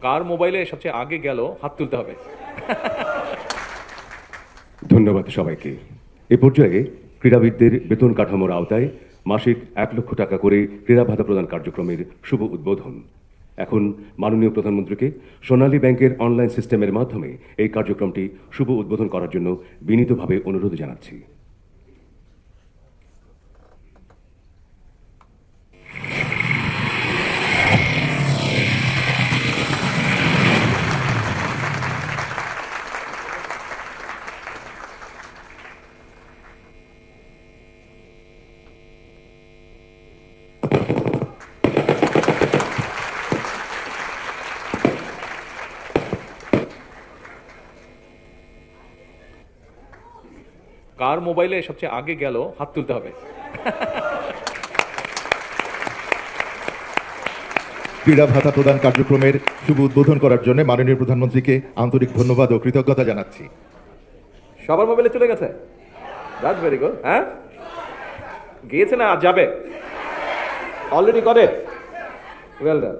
কার মোবাইলে সবচেয়ে আগে গেল হাত তুলতে হবে। ধন্যবাদ সবাইকে। এ পর্যায়ে ক্রীড়াবিদদের বেতন কাঠামোর আওতায় মাসিক 1 লক্ষ টাকা করে ক্রীড়া ভাতা প্রদান কার্যক্রমের শুভ উদ্বোধন। এখন মাননীয় প্রধানমন্ত্রীকে সোনালী ব্যাংকের অনলাইন সিস্টেমের মাধ্যমে এই কার্যক্রমটি শুভ উদ্বোধন করার জন্য বিনীতভাবে অনুরোধ জানাচ্ছি। কার মোবাইলে সবচেয়ে আগে গেল হাত তুলতে হবে। ক্রীড়া ভাতা প্রদান কার্যক্রমের শুভ উদ্বোধন করার জন্য মাননীয় প্রধানমন্ত্রীকে আন্তরিক ধন্যবাদ ও কৃতজ্ঞতা জানাচ্ছি। সবার মোবাইলে চলে গেছে? That's very good. হ্যাঁ, গিয়েছে না যাবে? অলরেডি করে? Well done.